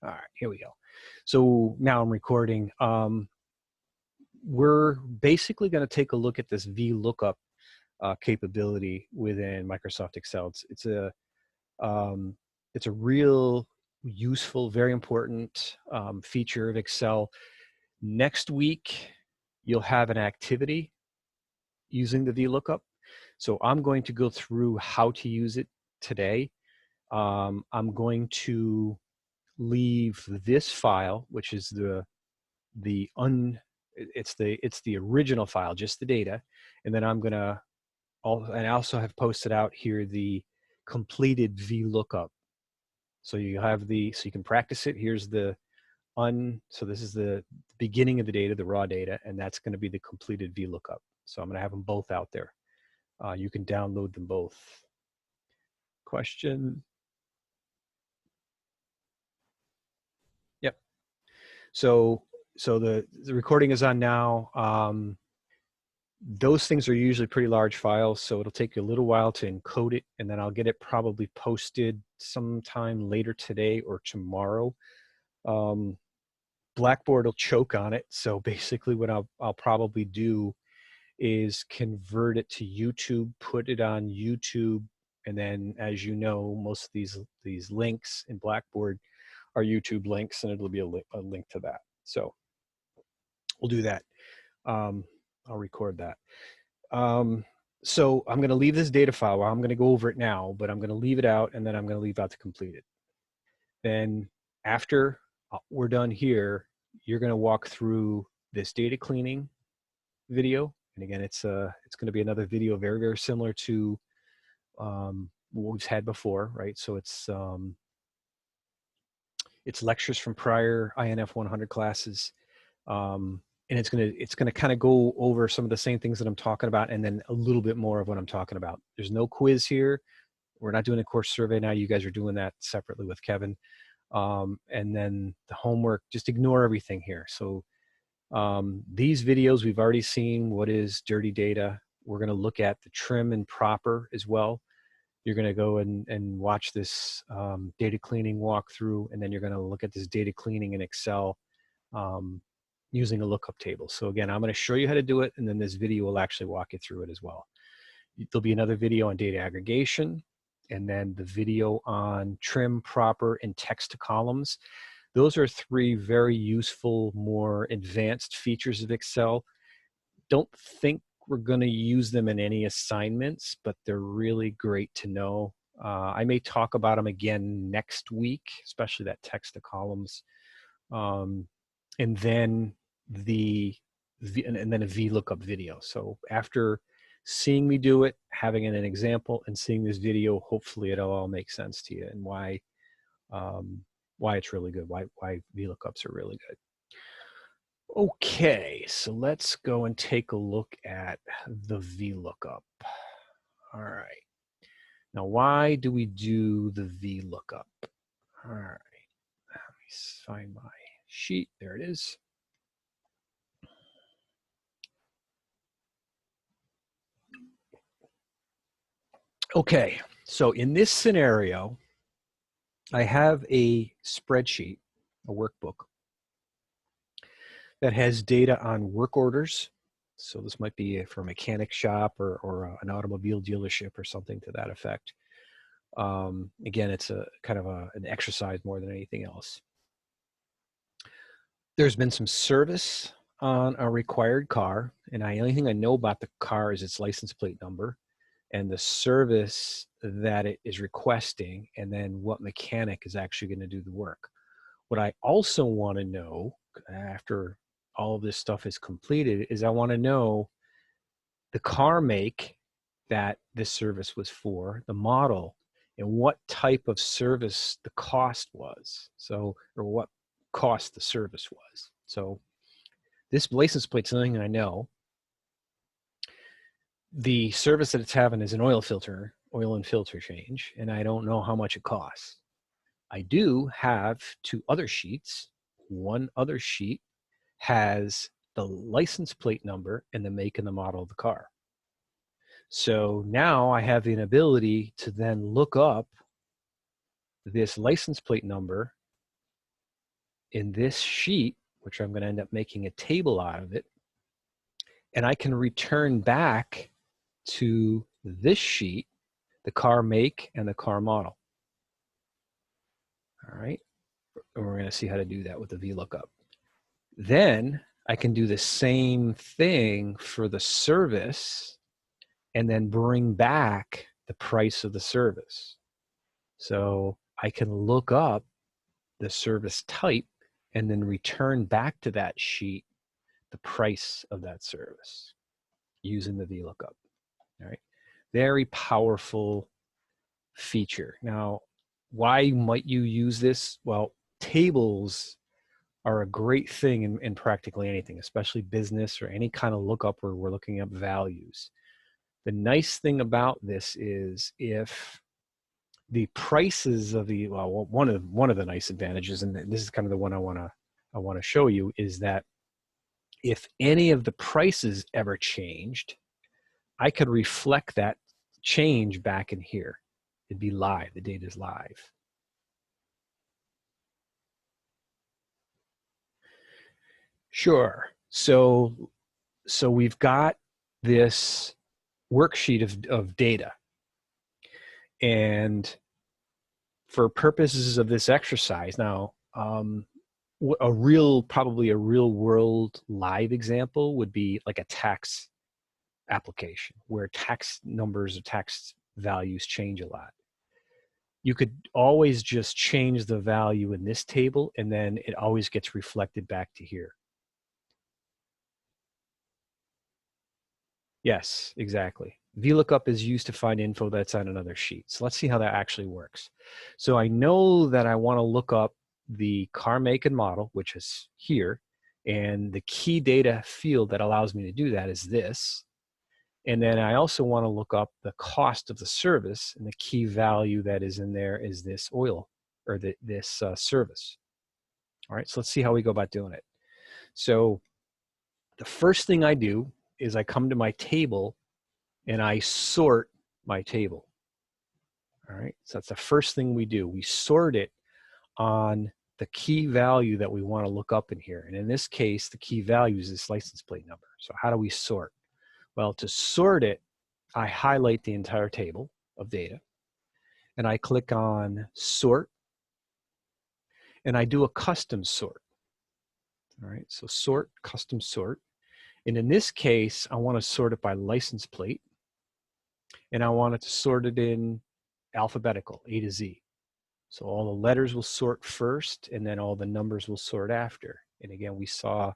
All right, here we go. So now I'm recording. We're basically going to take a look at this VLOOKUP capability within Microsoft Excel. It's a real useful, very important feature of Excel. Next week, you'll have an activity using the VLOOKUP. So I'm going to go through how to use it today. I'm going to leave this file, which is it's the original file, just the data, and then I'm gonna I also have posted out here the completed VLOOKUP. So you can practice it. Here's so this is the beginning of the data, the raw data, and that's going to be the completed VLOOKUP. So I'm going to have them both out there. You can download them both. Question? Yep. So the recording is on now. Those things are usually pretty large files, so it'll take you a little while to encode it, and then I'll get it probably posted sometime later today or tomorrow. Blackboard will choke on it, so basically what I'll probably do is convert it to YouTube, put it on YouTube, and then, as you know, most of these links in Blackboard are YouTube links, and it'll be a link to that. So we'll do that. I'll record that. So I'm going to leave this data file. I'm going to go over it now, but I'm going to leave it out, and then I'm going to leave out the completed. Then after we're done here, you're going to walk through this data cleaning video. And again, it's going to be another video very, very similar to what we've had before, right? So it's lectures from prior CINF-100 classes. And it's gonna kind of go over some of the same things that I'm talking about, and then a little bit more of what I'm talking about. There's no quiz here. We're not doing a course survey now. You guys are doing that separately with Kevin. And then the homework, just ignore everything here. So these videos, we've already seen what is dirty data. We're gonna look at the trim and proper as well. You're gonna go and watch this data cleaning walkthrough, and then you're gonna look at this data cleaning in Excel. Using a lookup table. So again, I'm going to show you how to do it, and then this video will actually walk you through it as well. There'll be another video on data aggregation, and then the video on trim, proper, and text to columns. Those are three very useful, more advanced features of Excel. Don't think we're going to use them in any assignments, but they're really great to know. I may talk about them again next week, especially that text to columns. And then and then a VLOOKUP video. So after seeing me do it, having an example, and seeing this video, hopefully it'll all make sense to you, and why it's really good, why VLOOKUPs are really good. Okay, so let's go and take a look at the VLOOKUP. All right. Now, why do we do the VLOOKUP? All right. Let me find my sheet. There it is. Okay, so in this scenario, I have a spreadsheet, a workbook, that has data on work orders. So this might be for a mechanic shop or an automobile dealership or something to that effect. Again, it's a kind of an exercise more than anything else. There's been some service on a required car, and the only thing I know about the car is its license plate number and the service that it is requesting, and then what mechanic is actually going to do the work. What I also want to know, after all of this stuff is completed, is I want to know the car make that this service was for, the model, and what type of service the cost was. So, or what cost the service was. So this license plate's something I know. The service that it's having is an oil and filter change, and I don't know how much it costs. I do have two other sheets. One other sheet has the license plate number and the make and the model of the car. So now I have the ability to then look up this license plate number in this sheet, which I'm going to end up making a table out of it, and I can return back to this sheet the car make and the car model. All right, and we're going to see how to do that with the VLOOKUP. Then I can do the same thing for the service and then bring back the price of the service. So I can look up the service type and then return back to that sheet the price of that service using the VLOOKUP. All right, very powerful feature. Now, why might you use this? Well, tables are a great thing in practically anything, especially business or any kind of lookup where we're looking up values. The nice thing about this is if the prices of the, well, one of the nice advantages, and this is kind of the one I want to show you, is that if any of the prices ever changed, I could reflect that change back in here. It'd be live. The data is live. Sure. So we've got this worksheet of data. And for purposes of this exercise, now, probably a real world live example would be like a tax application where tax numbers or tax values change a lot. You could always just change the value in this table and then it always gets reflected back to here. Yes, exactly. VLOOKUP is used to find info that's on another sheet. So let's see how that actually works. So I know that I want to look up the car make and model, which is here. And the key data field that allows me to do that is this. And then I also want to look up the cost of the service. And the key value that is in there is this oil or this service. All right, so let's see how we go about doing it. So the first thing I do is I come to my table and I sort my table. All right, so that's the first thing we do. We sort it on the key value that we want to look up in here. And in this case, the key value is this license plate number. So how do we sort? Well, to sort it, I highlight the entire table of data and I click on sort and I do a custom sort. All right, so sort, custom sort. And in this case, I want to sort it by license plate. And I want it to sort it in alphabetical, A to Z. So all the letters will sort first, and then all the numbers will sort after. And again, we saw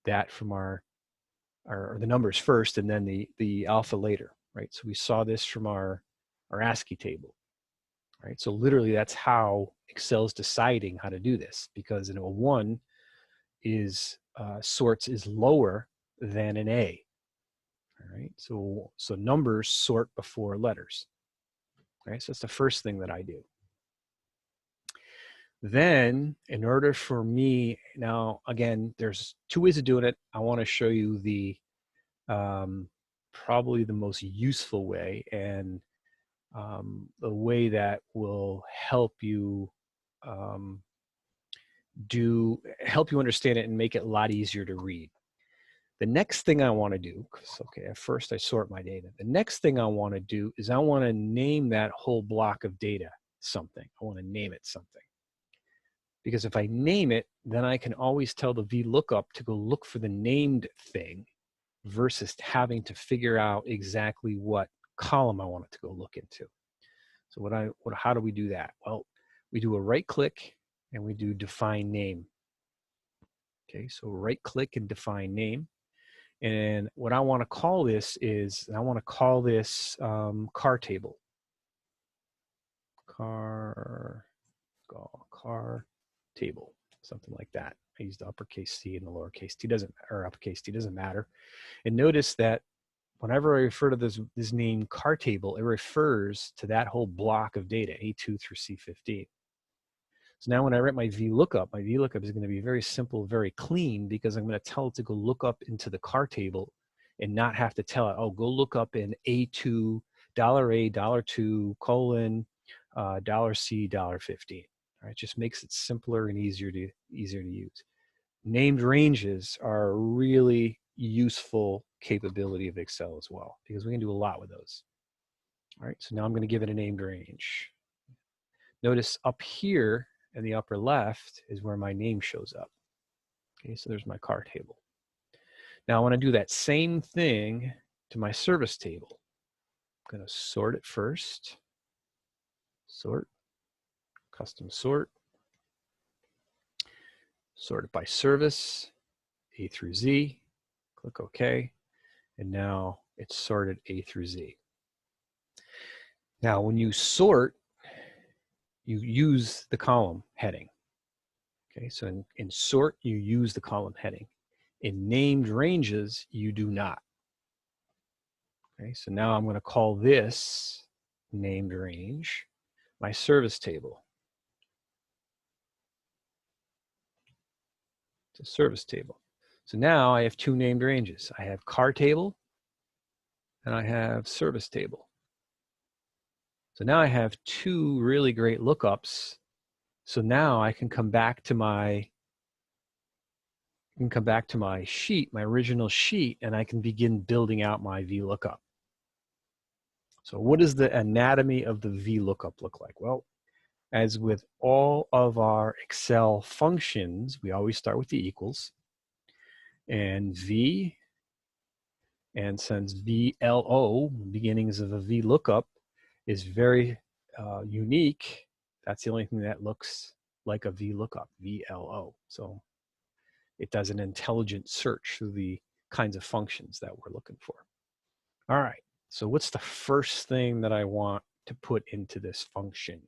that from the numbers first, and then the alpha later, right? So we saw this from our ASCII table, right? So literally, that's how Excel's deciding how to do this, because a 1 is sorts is lower than an A. All right, so numbers sort before letters. All right, so that's the first thing that I do. Then, in order for me, now again, there's two ways of doing it. I want to show you the probably the most useful way and the way that will help you help you understand it and make it a lot easier to read. The next thing I want to do, because okay, at first I sort my data. The next thing I want to do is I want to name that whole block of data something. I want to name it something. Because if I name it, then I can always tell the VLOOKUP to go look for the named thing versus having to figure out exactly what column I want it to go look into. So how do we do that? Well, we do a right click and we do define name. Okay, so right click and define name. And what I want to call this is, I want to call this car table. Car table, something like that. I used the uppercase C and the lowercase t, uppercase T, doesn't matter. And notice that whenever I refer to this name car table, it refers to that whole block of data, A2 through C15. So now when I write my VLOOKUP is going to be very simple, very clean, because I'm going to tell it to go look up into the car table and not have to tell it, oh, go look up in A2, $A, $2, colon, $C, $15. All right, it just makes it simpler and easier to use. Named ranges are a really useful capability of Excel as well, because we can do a lot with those. All right, so now I'm going to give it a named range. Notice up here in the upper left is where my name shows up. Okay, so there's my car table. Now I want to do that same thing to my service table. I'm going to sort it first. Sort, custom sort. Sort it by service, A through Z. Click OK. And now it's sorted A through Z. Now when you sort, you use the column heading. Okay, so in sort, you use the column heading. In named ranges, you do not. Okay, so now I'm going to call this named range my service table. It's a service table. So now I have two named ranges. I have car table and I have service table. So now I have two really great lookups. So now I can come back to my sheet, my original sheet, and I can begin building out my VLOOKUP. So what does the anatomy of the VLOOKUP look like? Well, as with all of our Excel functions, we always start with the equals. And V, and since VLO, beginnings of a VLOOKUP, is very unique, that's the only thing that looks like a VLOOKUP, VLO. So it does an intelligent search through the kinds of functions that we're looking for. All right, so what's the first thing that I want to put into this function?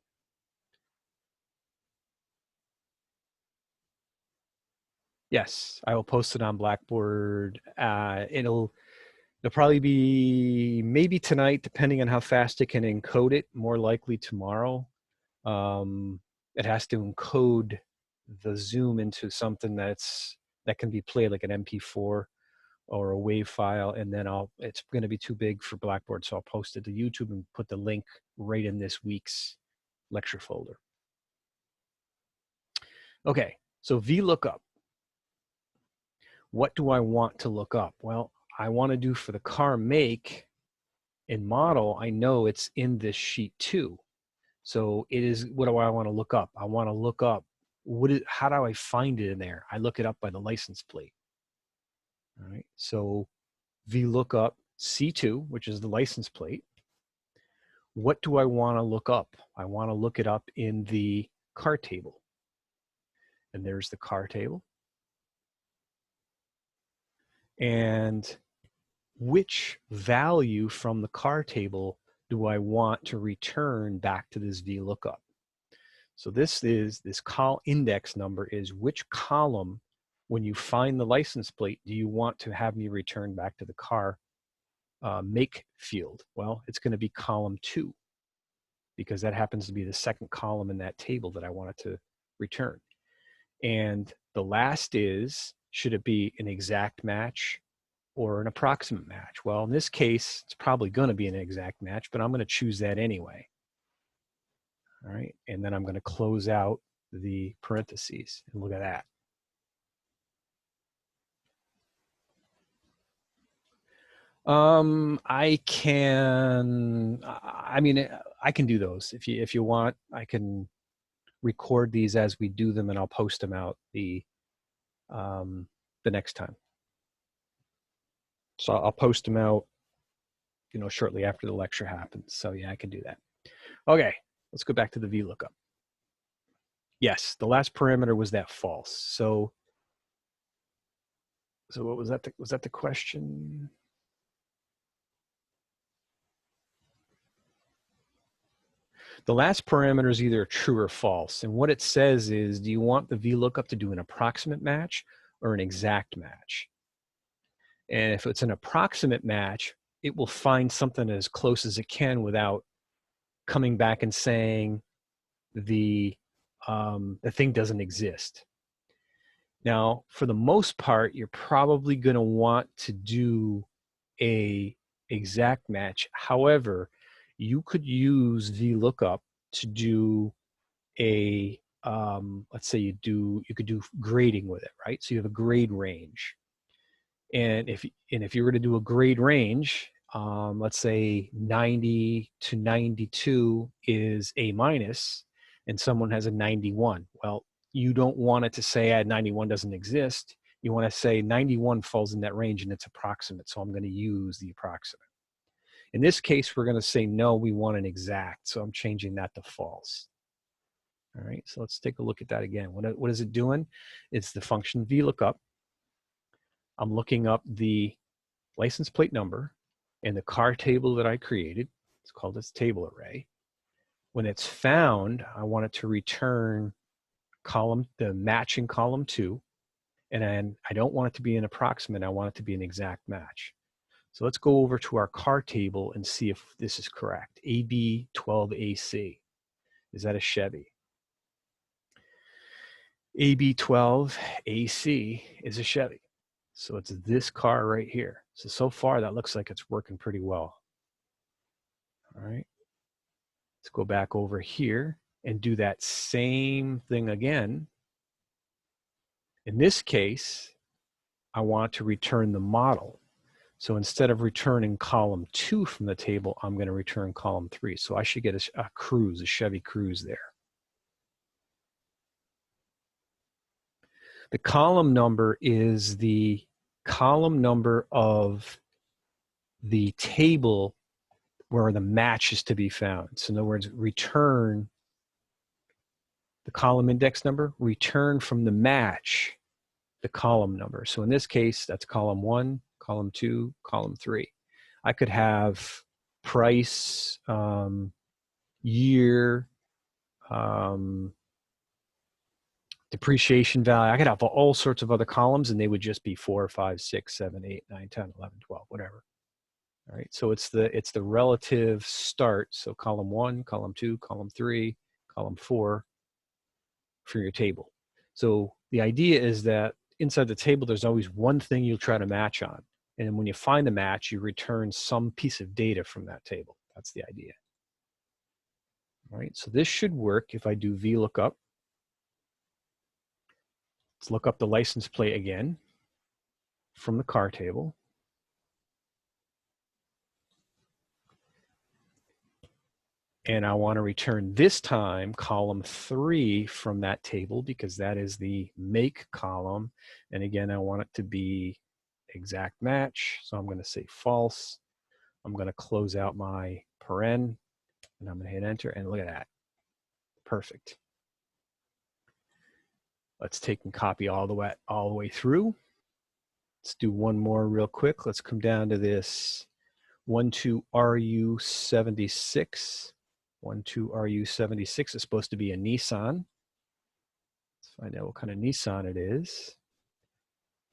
Yes, I will post it on Blackboard. It'll probably be maybe tonight, depending on how fast it can encode it, more likely tomorrow. It has to encode the Zoom into something that can be played like an MP4 or a WAV file, and then it's going to be too big for Blackboard, so I'll post it to YouTube and put the link right in this week's lecture folder. Okay, so VLOOKUP. What do I want to look up? Well, I want to do for the car make and model, I know it's in this sheet too. So it is, what do I want to look up? I want to look up, how do I find it in there? I look it up by the license plate. All right, so VLOOKUP C2, which is the license plate. What do I want to look up? I want to look it up in the car table. And there's the car table. And which value from the car table do I want to return back to this VLOOKUP? So this index number is which column, when you find the license plate, do you want to have me return back to the car make field? Well, it's going to be column 2, because that happens to be the second column in that table that I wanted to return. And the last is, should it be an exact match or an approximate match? Well, in this case, it's probably going to be an exact match, but I'm going to choose that anyway. All right, and then I'm going to close out the parentheses, and look at that. I can do those. If you want, I can record these as we do them, and I'll post them out the next time. So I'll post them out, shortly after the lecture happens. So yeah, I can do that. Okay, let's go back to the VLOOKUP. Yes, the last parameter was that false. So what was that? Was that the question? The last parameter is either true or false. And what it says is, do you want the VLOOKUP to do an approximate match or an exact match? And if it's an approximate match, it will find something as close as it can without coming back and saying the thing doesn't exist. Now, for the most part, you're probably going to want to do a exact match. However, you could use VLOOKUP to do a let's say you could do grading with it, right? So you have a grade range. And if you were to do a grade range, let's say 90 to 92 is A minus, and someone has a 91. Well, you don't want it to say 91 doesn't exist. You want to say 91 falls in that range and it's approximate, so I'm going to use the approximate. In this case, we're going to say no, we want an exact, so I'm changing that to false. All right, so let's take a look at that again. What is it doing? It's the function VLOOKUP. I'm looking up the license plate number in the car table that I created. It's called this table array. When it's found, I want it to return the match in column 2. And then I don't want it to be an approximate. I want it to be an exact match. So let's go over to our car table and see if this is correct. AB12AC. Is that a Chevy? AB12AC is a Chevy. So it's this car right here. So far that looks like it's working pretty well. All right. Let's go back over here and do that same thing again. In this case, I want to return the model. So instead of returning column 2 from the table, I'm going to return column 3. So I should get a Cruze, a Chevy Cruze there. The column number is the column number of the table where the match is to be found. So in other words, return the column index number, return from the match the column number. So in this case, that's column 1, column 2, column 3. I could have price, year, depreciation value. I could have all sorts of other columns, and they would just be 4, 5, 6, 7, 8, 9, 10, 11, 12, whatever. All right, so it's the relative start. So column 1, column 2, column 3, column 4 for your table. So the idea is that inside the table, there's always one thing you'll try to match on. And when you find the match, you return some piece of data from that table. That's the idea. All right, so this should work if I do VLOOKUP. Let's look up the license plate again from the car table. And I want to return this time column 3 from that table because that is the make column. And again, I want it to be exact match. So I'm going to say false. I'm going to close out my paren and I'm going to hit enter and look at that. Perfect. Let's take and copy all the way through. Let's do one more real quick. Let's come down to this 12RU76. 12RU76 is supposed to be a Nissan. Let's find out what kind of Nissan it is.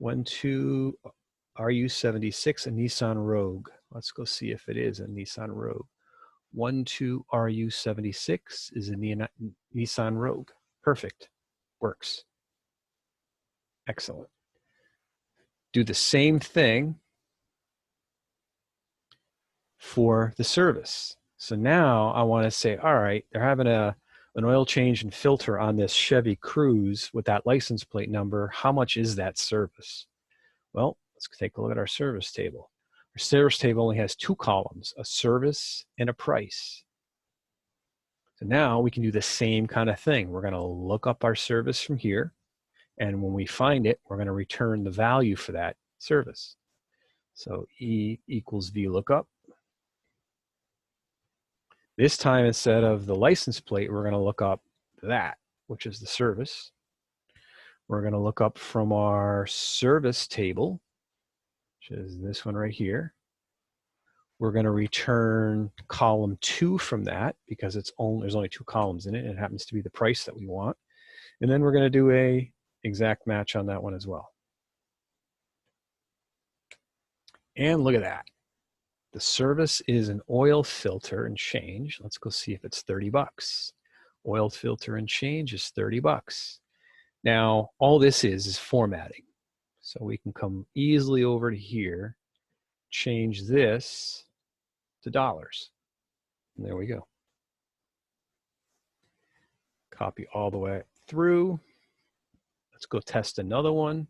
12RU76, a Nissan Rogue. Let's go see if it is a Nissan Rogue. 12RU76 is a Nissan Rogue. Perfect. Works. Excellent. Do the same thing for the service. So now I want to say, all right, they're having an oil change and filter on this Chevy Cruze with that license plate number. How much is that service? Well, let's take a look at our service table. Our service table only has 2 columns, a service and a price. So now we can do the same kind of thing. We're going to look up our service from here. And when we find it, we're going to return the value for that service. So E equals VLOOKUP. This time, instead of the license plate, we're going to look up that, which is the service. We're going to look up from our service table, which is this one right here. We're going to return column 2 from that because there's only 2 columns in it, and it happens to be the price that we want. And then we're going to do a exact match on that one as well. And look at that. The service is an oil filter and change. Let's go see if it's 30 bucks. Oil filter and change is 30 bucks. Now, all this is formatting. So we can come easily over to here, change this to dollars. And there we go. Copy all the way through. Let's go test another one.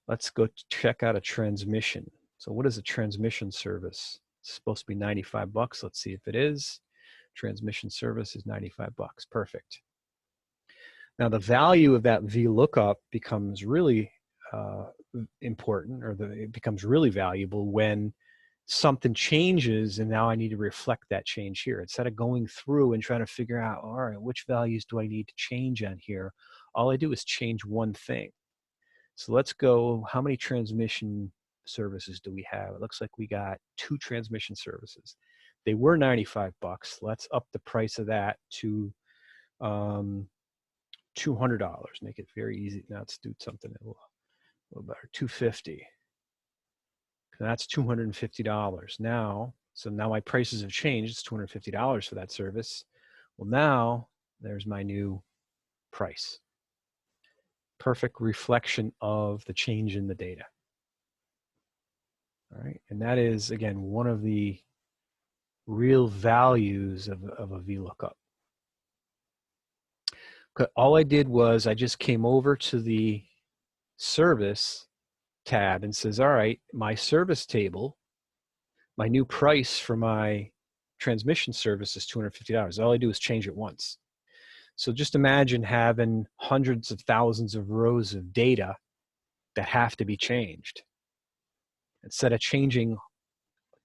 Let's go check out a transmission. So what is a transmission service? It's supposed to be 95 bucks. Let's see if it is. Transmission service is 95 bucks. Perfect. Now the value of that VLOOKUP becomes really important, or it becomes really valuable when something changes and now I need to reflect that change here. Instead of going through and trying to figure out, all right, which values do I need to change on here? All I do is change one thing. So let's go, how many transmission services do we have? It looks like we got 2 transmission services. They were 95 bucks. Let's up the price of that to $200. Make it very easy. Now let's do something a little better. $250. That's $250 now. So now my prices have changed. It's $250 for that service. Well, now there's my new price. Perfect reflection of the change in the data. All right, and that is, again, one of the real values of a VLOOKUP. All I did was I just came over to the service tab and says, all right, my service table, my new price for my transmission service is $250. All I do is change it once. So just imagine having hundreds of thousands of rows of data that have to be changed. Instead of changing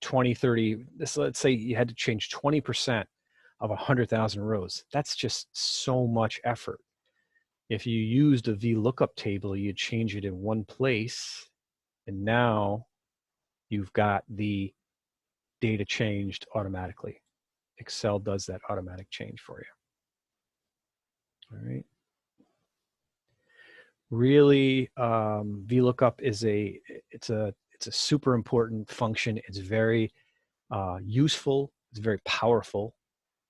20, 30, let's say you had to change 20% of 100,000 rows. That's just so much effort. If you used a VLOOKUP table, you'd change it in one place, and now you've got the data changed automatically. Excel does that automatic change for you. All right. Really, VLOOKUP is it's a super important function. It's very useful. It's very powerful.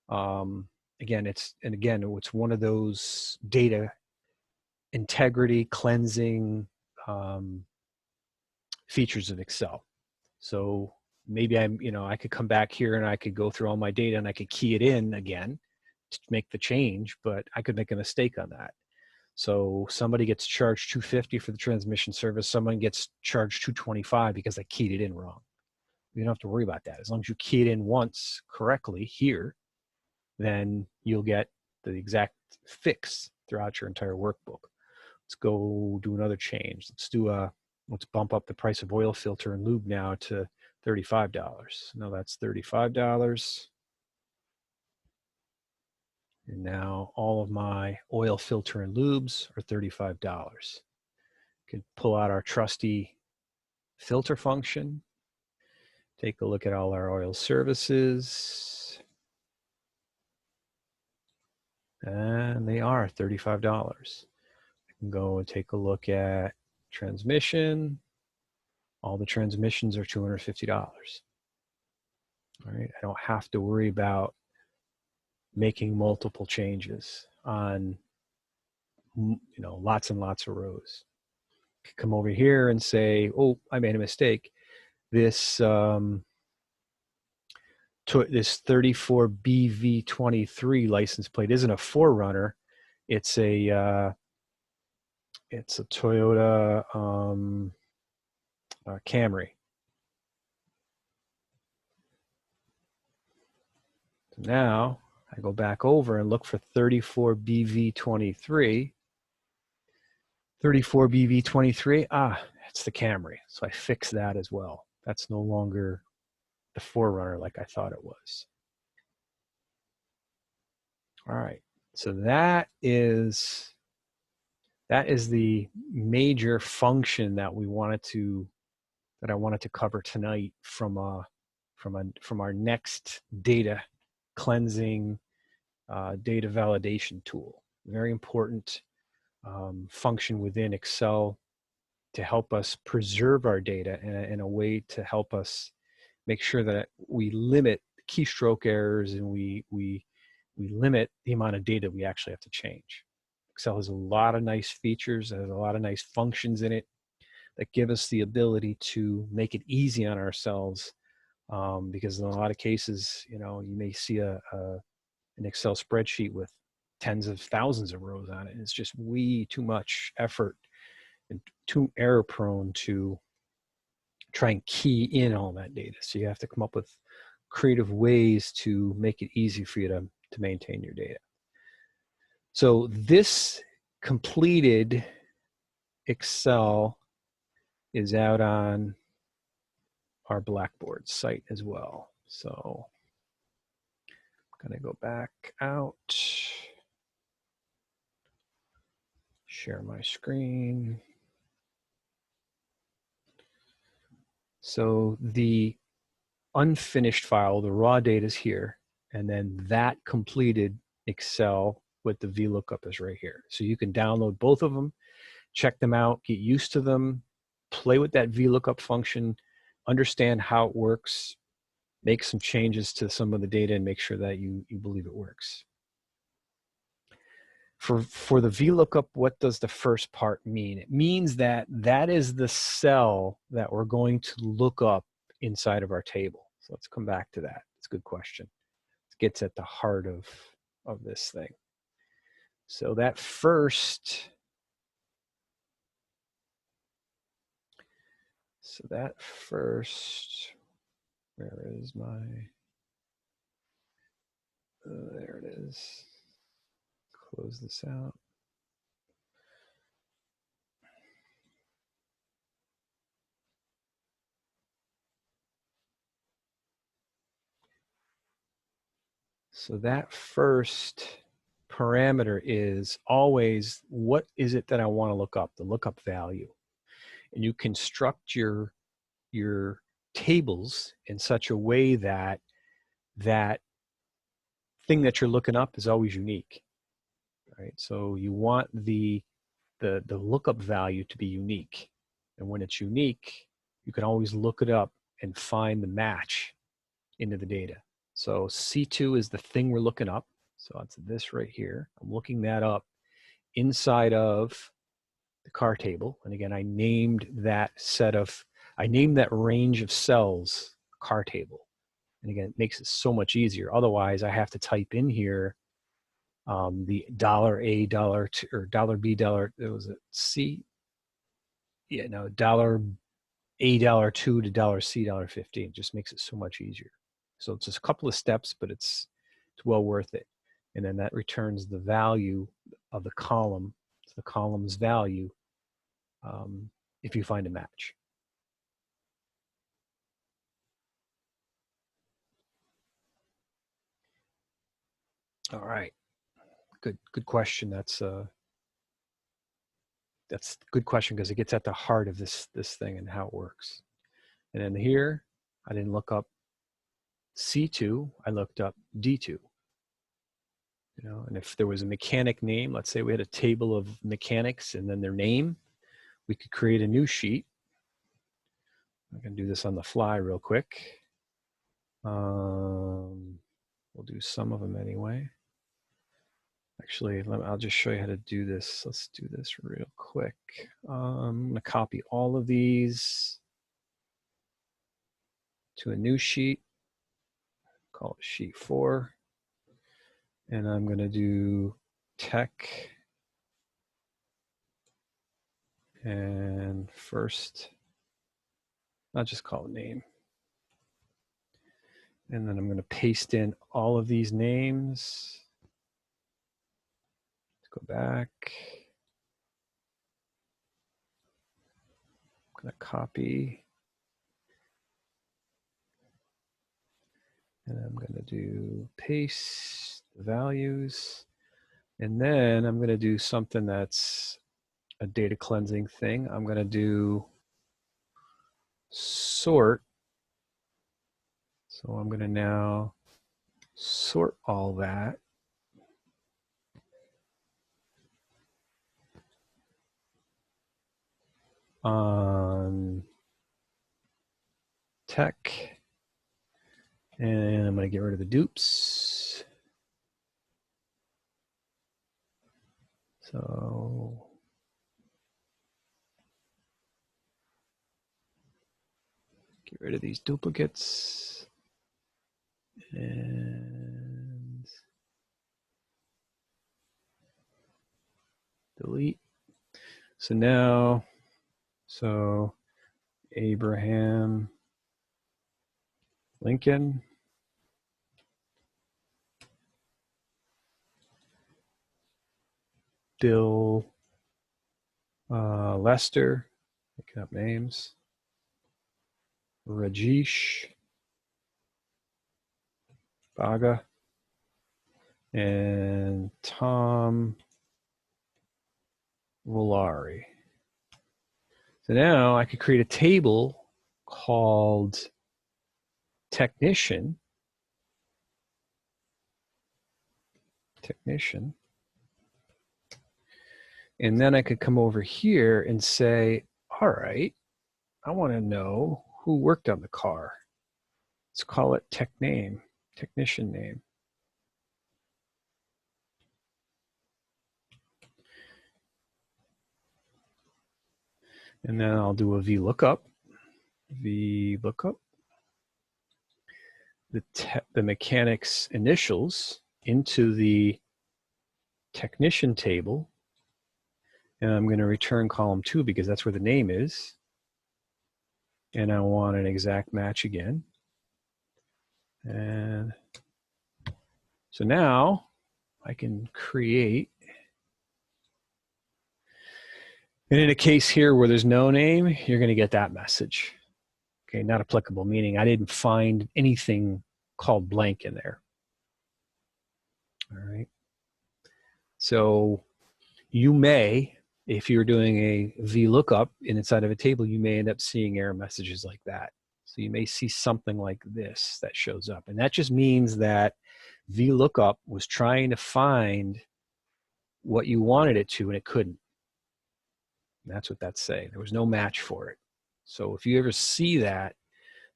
Again, it's one of those data integrity cleansing features of Excel. So maybe I could come back here and I could go through all my data and I could key it in again to make the change, but I could make a mistake on that. So somebody gets charged $250 for the transmission service. Someone gets charged $225 because I keyed it in wrong. You don't have to worry about that. As long as you key it in once correctly here, then you'll get the exact fix throughout your entire workbook. Let's go do another change. Let's bump up the price of oil filter and lube now to $35. Now that's $35. And now all of my oil filter and lubes are $35. Can pull out our trusty filter function. Take a look at all our oil services. And they are $35. I can go and take a look at transmission. All the transmissions are $250. All right, I don't have to worry about making multiple changes on lots and lots of rows. Come over here and say, oh, I made a mistake. This this 34BV23 license plate isn't a 4Runner. It's a Toyota Camry. So now I go back over and look for 34BV23. 34BV23, it's the Camry. So I fix that as well. That's no longer the 4Runner like I thought it was. All right, so that is the major function that I wanted to cover tonight from our next data cleansing data validation tool. Very important function within Excel to help us preserve our data in a way to help us make sure that we limit keystroke errors and we limit the amount of data we actually have to change. Excel has a lot of nice features, has a lot of nice functions in it that give us the ability to make it easy on ourselves, because in a lot of cases, you may see an Excel spreadsheet with tens of thousands of rows on it. And it's just way too much effort and too error prone to try and key in all that data. So you have to come up with creative ways to make it easy for you to maintain your data. So this completed Excel is out on our Blackboard site as well. So I'm going to go back out, share my screen. So the unfinished file, the raw data is here, and then that completed Excel with the VLOOKUP is right here. So you can download both of them, check them out, get used to them, play with that VLOOKUP function, understand how it works, make some changes to some of the data, and make sure that you believe it works. For the VLOOKUP, what does the first part mean? It means that that is the cell that we're going to look up inside of our table. So let's come back to that. It's a good question. It gets at the heart of this thing. So that first, where is my, there it is. Close this out. So that first parameter is always, what is it that I want to look up, the lookup value. And you construct your tables in such a way that that thing that you're looking up is always unique, right? So you want the lookup value to be unique. And when it's unique, you can always look it up and find the match into the data. So C2 is the thing we're looking up. So it's this right here. I'm looking that up inside of the car table. And again, I named that range of cells car table. And again, it makes it so much easier. Otherwise, I have to type in here the $A, $2, or $B, it was a C. Yeah, no, $A, $2 to $C, $15. It just makes it so much easier. So it's just a couple of steps, but it's well worth it. And then that returns the value of the column, so the column's value, if you find a match. All right, good question. That's a good question because it gets at the heart of this thing and how it works. And then here, I didn't look up C2, I looked up D2. You know, and if there was a mechanic name, let's say we had a table of mechanics and then their name, we could create a new sheet. I can do this on the fly real quick. We'll do some of them anyway. Actually, I'll just show you how to do this. Let's do this real quick. I'm going to copy all of these to a new sheet. Call it sheet 4. And I'm going to do tech. And first, I'll just call it name. And then I'm going to paste in all of these names. Let's go back. I'm going to copy. And I'm going to do paste the values. And then I'm going to do something that's a data cleansing thing. I'm going to do sort. So I'm going to now sort all that. On tech. And I'm going to get rid of the dupes. So get rid of these duplicates. And delete. So now, so Abraham Lincoln, Bill Lester, making up names, Rajesh Baga, and Tom Volari. So now I could create a table called technician. And then I could come over here and say, all right, I want to know who worked on the car. Let's call it technician name. And then I'll do a VLOOKUP. The mechanic's initials into the technician table. And I'm going to return column 2 because that's where the name is. And I want an exact match again. And so now I can create. And in a case here where there's no name, you're going to get that message. Okay, not applicable, meaning I didn't find anything called blank in there. All right. So you may, if you're doing a VLOOKUP inside of a table, you may end up seeing error messages like that. So you may see something like this that shows up. And that just means that VLOOKUP was trying to find what you wanted it to, and it couldn't. And that's what that's saying. There was no match for it. So if you ever see that,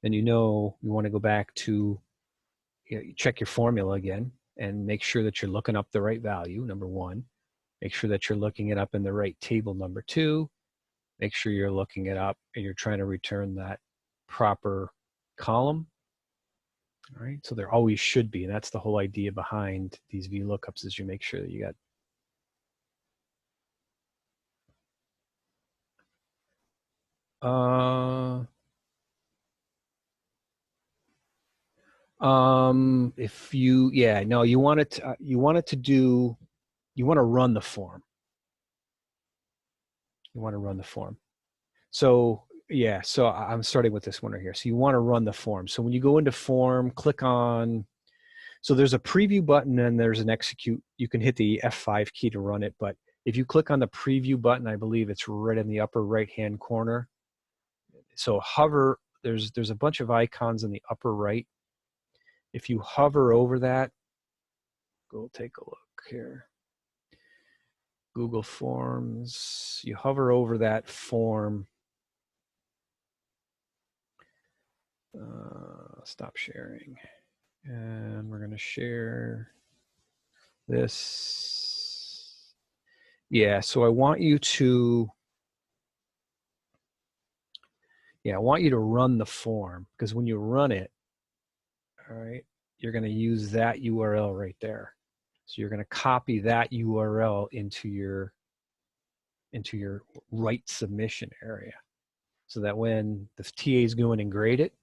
then you know you want to go back to, you check your formula again and make sure that you're looking up the right value, number 1. Make sure that you're looking it up in the right table, number 2. Make sure you're looking it up and you're trying to return that proper column. All right, so there always should be, and that's the whole idea behind these VLOOKUPs, is you make sure that you got if you, yeah, no, you want it to run the form. You want to run the form. So yeah, so I'm starting with this one right here. So you want to run the form. So when you go into form, click on, so there's a preview button and there's an execute. You can hit the F5 key to run it, but if you click on the preview button, I believe it's right in the upper right-hand corner. So hover, there's a bunch of icons in the upper right. If you hover over that, go take a look here. Google Forms, you hover over that form. Stop sharing. And we're going to share this. Yeah, so I want you to, run the form, because when you run it, all right, you're going to use that URL right there. So you're going to copy that URL into your right submission area, so that when the TAs go in and grade it,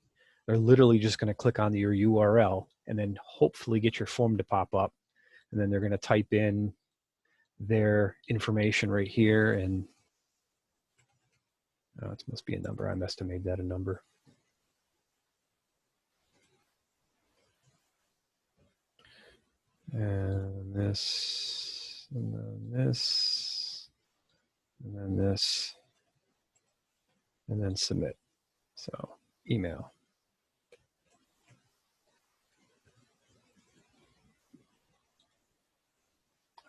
they're literally just going to click on your URL and then hopefully get your form to pop up. And then they're going to type in their information right here. And it must be a number. I must have made that a number. And this, and then this, and then this, and then submit. So email.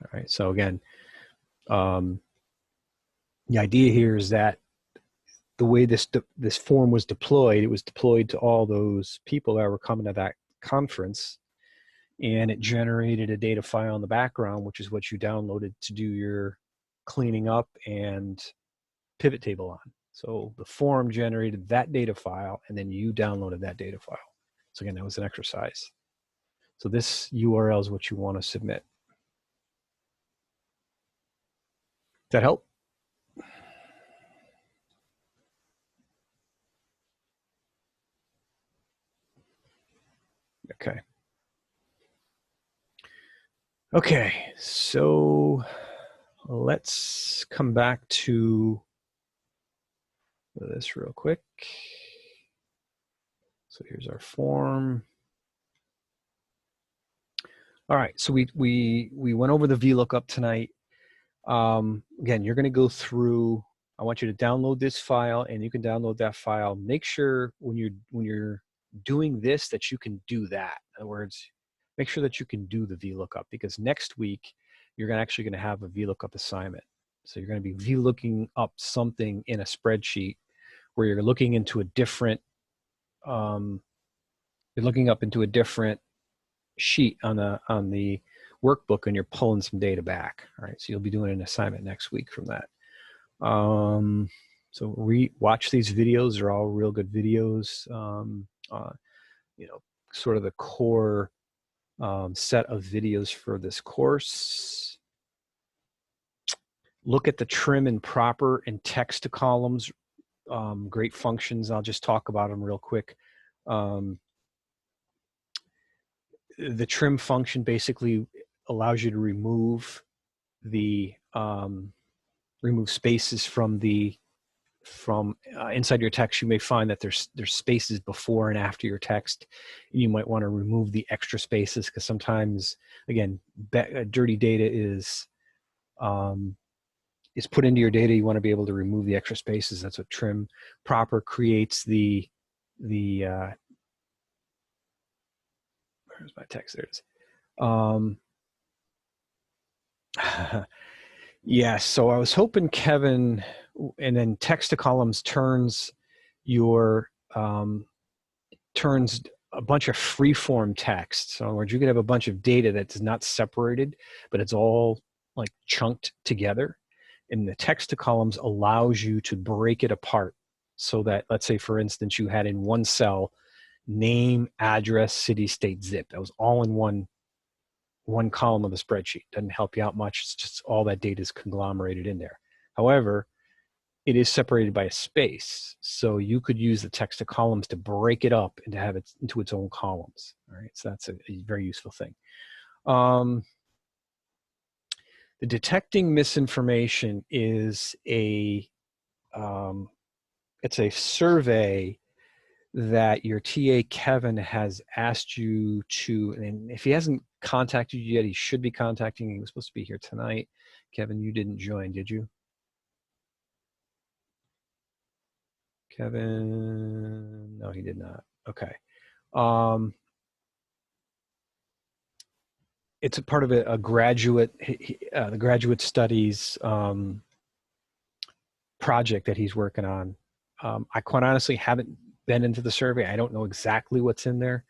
All right, so again, the idea here is that the way this form was deployed, it was deployed to all those people that were coming to that conference, and it generated a data file in the background, which is what you downloaded to do your cleaning up and pivot table on. So the form generated that data file, and then you downloaded that data file. So again, that was an exercise. So this URL is what you want to submit. that help? Okay. Okay, so let's come back to this real quick. So here's our form. All right, so we went over the VLOOKUP tonight. Again, you're going to go through. I want you to download this file, and you can download that file. Make sure when you're doing this that you can do that. In other words, make sure that you can do the VLOOKUP, because next week you're actually going to have a VLOOKUP assignment. So you're going to be VLOOKing up something in a spreadsheet where you're looking into a different you're looking up into a different sheet on the workbook, and you're pulling some data back. All right, so you'll be doing an assignment next week from that. So watch these videos. They're all real good videos. You know, sort of the core set of videos for this course. Look at the trim and proper and text to columns. Great functions. I'll just talk about them real quick. The trim function basically allows you to remove the remove spaces from inside your text. You may find that there's spaces before and after your text. You might want to remove the extra spaces, because sometimes, again, dirty data is put into your data. You want to be able to remove the extra spaces. That's what trim proper creates. Where's my text? There it is. Yeah, so I was hoping Kevin, and then text to columns turns turns a bunch of free-form text. So in other words, you could have a bunch of data that's not separated, but it's all like chunked together. And the text to columns allows you to break it apart, so that, let's say, for instance, you had in one cell name, address, city, state, zip. That was all in one column of the spreadsheet. Doesn't help you out much. It's just all that data is conglomerated in there. However, it is separated by a space. So you could use the text to columns to break it up and to have it into its own columns. All right, so that's a very useful thing. The detecting misinformation is it's a survey that your TA Kevin has asked you to, and if he hasn't contacted you yet, he should be contacting you. He was supposed to be here tonight. Kevin, you didn't join, did you? Kevin, no, he did not. Okay. It's a part of a graduate, the graduate studies project that he's working on. I quite honestly haven't been into the survey. I don't know exactly what's in there.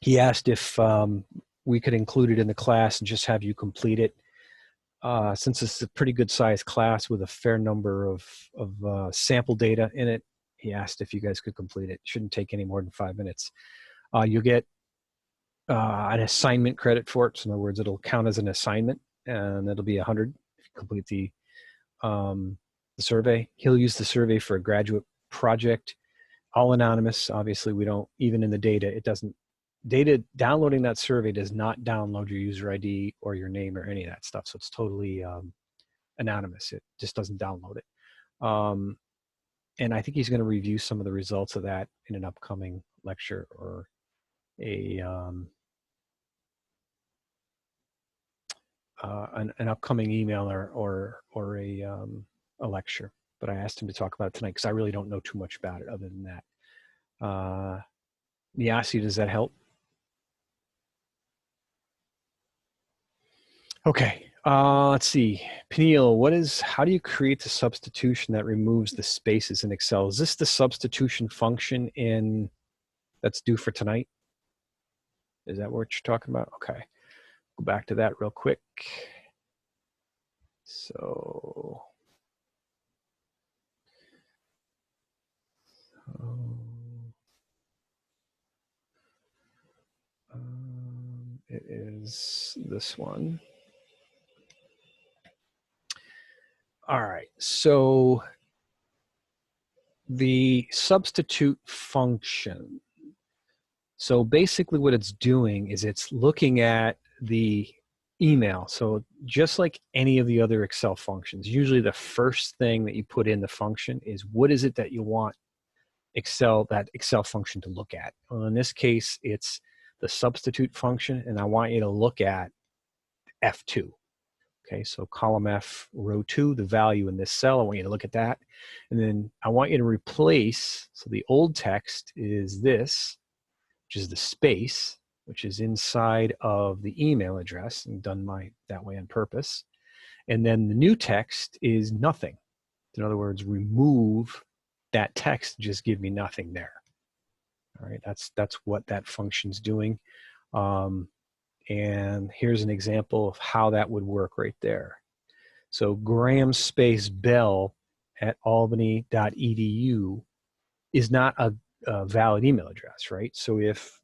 He asked if we could include it in the class and just have you complete it. Since it's a pretty good sized class with a fair number of sample data in it, he asked if you guys could complete it. It shouldn't take any more than 5 minutes. You'll get an assignment credit for it. So in other words, it'll count as an assignment, and it'll be 100 if you complete the survey. He'll use the survey for a graduate project, all anonymous. Obviously, we don't, even in the data, it doesn't, downloading that survey does not download your user ID or your name or any of that stuff. So it's totally anonymous. It just doesn't download it. And I think he's going to review some of the results of that in an upcoming lecture or an upcoming email or a lecture. But I asked him to talk about it tonight because I really don't know too much about it other than that. Niasi, does that help? Okay, let's see. Peniel, how do you create the substitution that removes the spaces in Excel? Is this the substitution function that's due for tonight? Is that what you're talking about? Okay, go back to that real quick. So, it is this one. All right, so the substitute function. So basically what it's doing is it's looking at the email. So just like any of the other Excel functions, usually the first thing that you put in the function is what is it that you want that Excel function to look at. Well, in this case, it's the substitute function, and I want you to look at F2. Okay, so column F, row 2, the value in this cell, I want you to look at that. And then I want you to replace, so the old text is this, which is the space, which is inside of the email address, and done that way on purpose. And then the new text is nothing. In other words, remove that text, just give me nothing there. All right, that's what that function's doing. And here's an example of how that would work right there. So Graham space Bell at albany.edu is not a valid email address, right? So if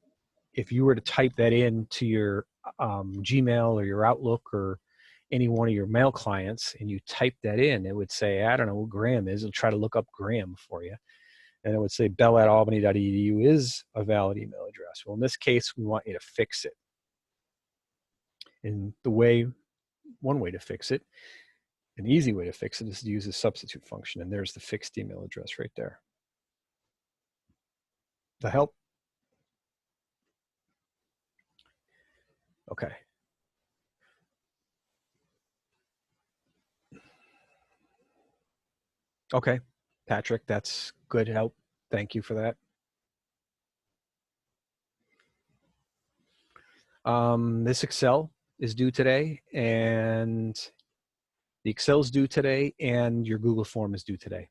you were to type that into your Gmail or your Outlook or any one of your mail clients and you type that in, it would say, I don't know who Graham is. It'll try to look up Graham for you. And it would say bell at albany.edu is a valid email address. Well, in this case, we want you to fix it. And one way to fix it, an easy way to fix it, is to use the substitute function. And there's the fixed email address right there. Does that help? Okay. Okay, Patrick, that's good help. Thank you for that. This Excel is due today, and the Excel is due today, and your Google form is due today.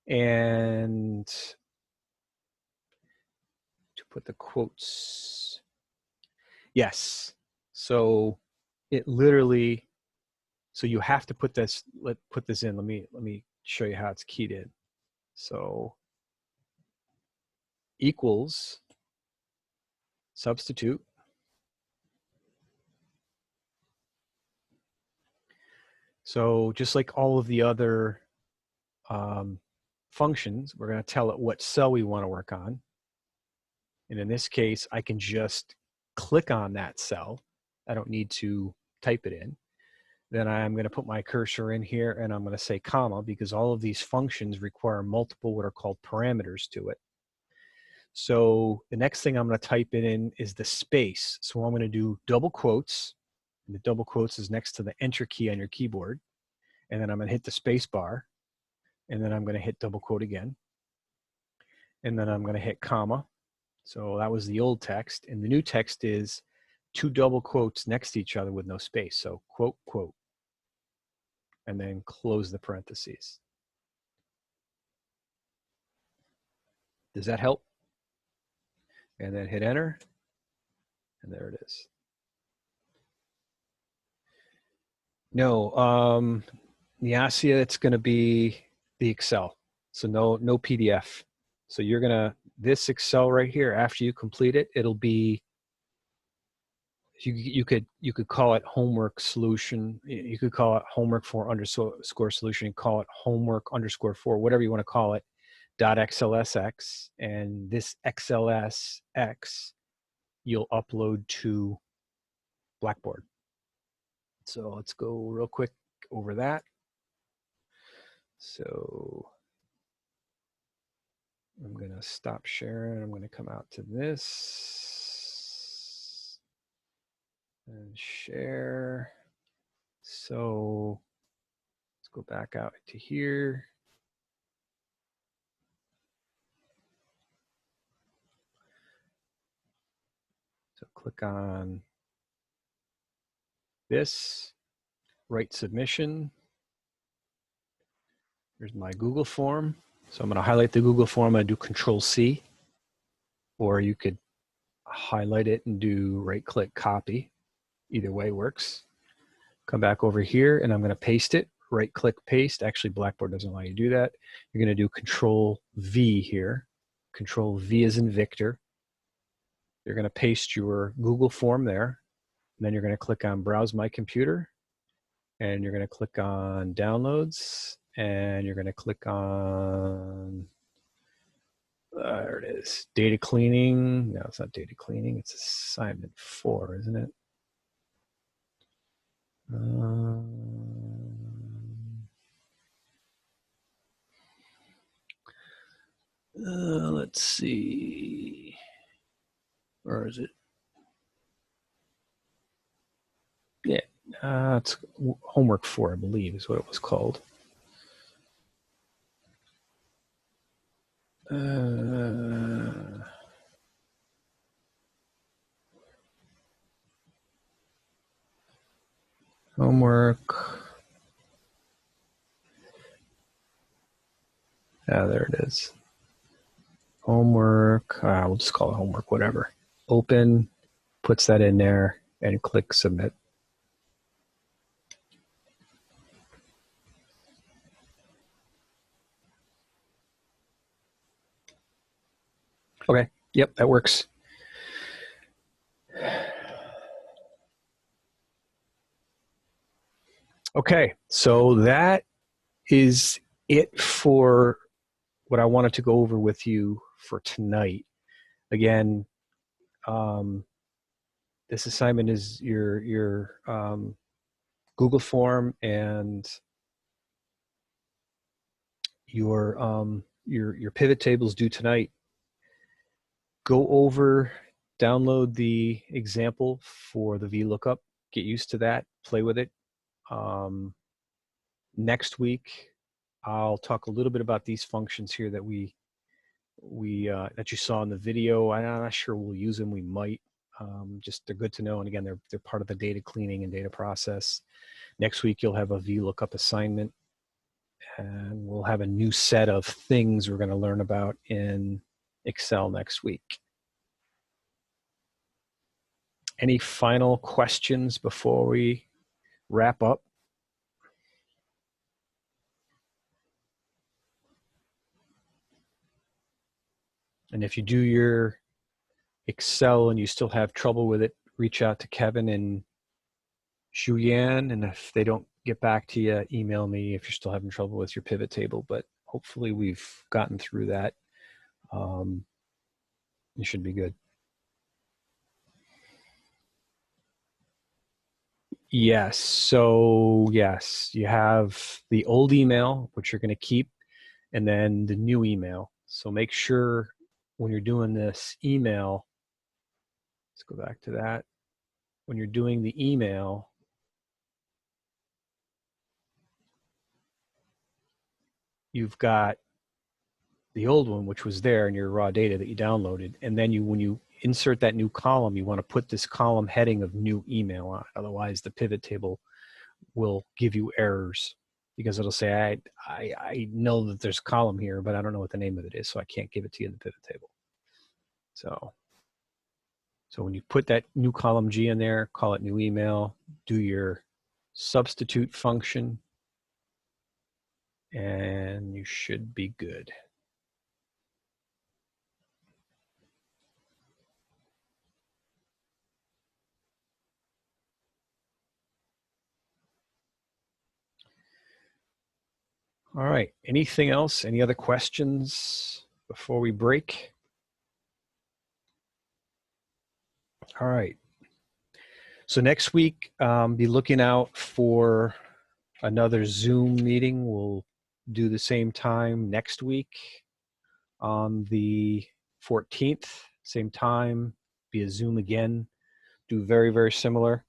And to put the quotes, yes. So it literally, so you have to put this, put this in. Let me show you how it's keyed in. So equals substitute. So just like all of the other functions, we're going to tell it what cell we want to work on. And in this case, I can just click on that cell. I don't need to type it in. Then I'm going to put my cursor in here and I'm going to say comma, because all of these functions require multiple what are called parameters to it. So the next thing I'm going to type it in is the space. So I'm going to do double quotes. And the double quotes is next to the enter key on your keyboard. And then I'm going to hit the space bar. And then I'm going to hit double quote again. And then I'm going to hit comma. So that was the old text. And the new text is two double quotes next to each other with no space. So quote, quote. And then close the parentheses. Does that help? And then hit enter. And there it is. No, Nyasia, it's going to be the Excel. So no PDF. So you're going to, this Excel right here, after you complete it, it'll be, you could call it homework solution. You could call it homework for underscore solution, call it homework underscore for, whatever you want to call it, .xlsx. And this xlsx you'll upload to Blackboard. So let's go real quick over that. So I'm going to stop sharing. I'm going to come out to this and share. So let's go back out to here. So click on this, write submission. Here's my Google form. So I'm going to highlight the Google form. I'm going to do Control-C, or you could highlight it and do right-click copy. Either way works. Come back over here, and I'm going to paste it. Right-click paste. Actually, Blackboard doesn't allow you to do that. You're going to do Control-V here. Control-V as in Victor. You're going to paste your Google form there. And then you're going to click on Browse My Computer. and you're going to click on downloads, and you're going to click on, there it is, data cleaning. No, it's not data cleaning. It's assignment 4, isn't it? Let's see. Where is it? Yeah, it's homework 4, I believe, is what it was called. Homework. There it is. Homework. We'll just call it homework, whatever. Open, puts that in there, and click submit. Okay, yep, that works. Okay, so that is it for what I wanted to go over with you for tonight. Again, this assignment is your Google form and your pivot tables due tonight. Go over, download the example for the VLOOKUP, get used to that, play with it. Next week, I'll talk a little bit about these functions here that that you saw in the video. I'm not sure we'll use them. We might. Just they're good to know, and again, they're part of the data cleaning and data process. Next week, you'll have a VLOOKUP assignment, and we'll have a new set of things we're going to learn about in Excel next week. Any final questions before we wrap up? And if you do your Excel and you still have trouble with it, reach out to Kevin and Julian, and if they don't get back to you, email me if you're still having trouble with your pivot table, but hopefully we've gotten through that. You should be good. Yes, so yes, you have the old email, which you're going to keep, and then the new email. So make sure when you're doing this email, let's go back to that. When you're doing the email, you've got the old one, which was there in your raw data that you downloaded. And then when you insert that new column, you want to put this column heading of new email on it. Otherwise, the pivot table will give you errors because it'll say, I know that there's a column here, but I don't know what the name of it is, so I can't give it to you in the pivot table. So when you put that new column G in there, call it new email, do your substitute function, and you should be good. All right, anything else? Any other questions before we break? All right. So next week, be looking out for another Zoom meeting. We'll do the same time next week on the 14th, same time, be a Zoom again, do very, very similar.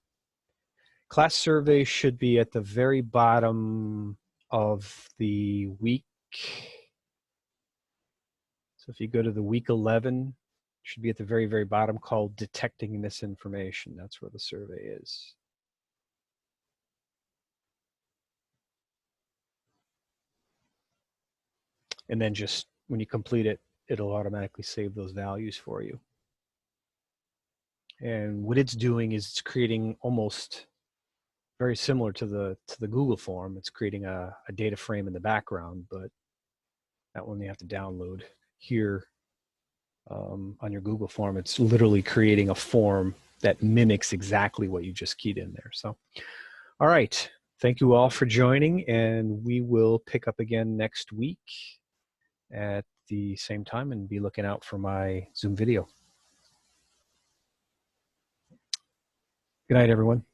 Class survey should be at the very bottom of the week. So if you go to the week 11, it should be at the very, very bottom, called detecting misinformation. That's where the survey is. And then just when you complete it, it'll automatically save those values for you. And what it's doing is it's creating almost very similar to the Google form. It's creating a data frame in the background, but that one you have to download. Here on your Google form, it's literally creating a form that mimics exactly what you just keyed in there. So, all right. thank you all for joining, and we will pick up again next week at the same time, and be looking out for my Zoom video. Good night, everyone.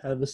Have a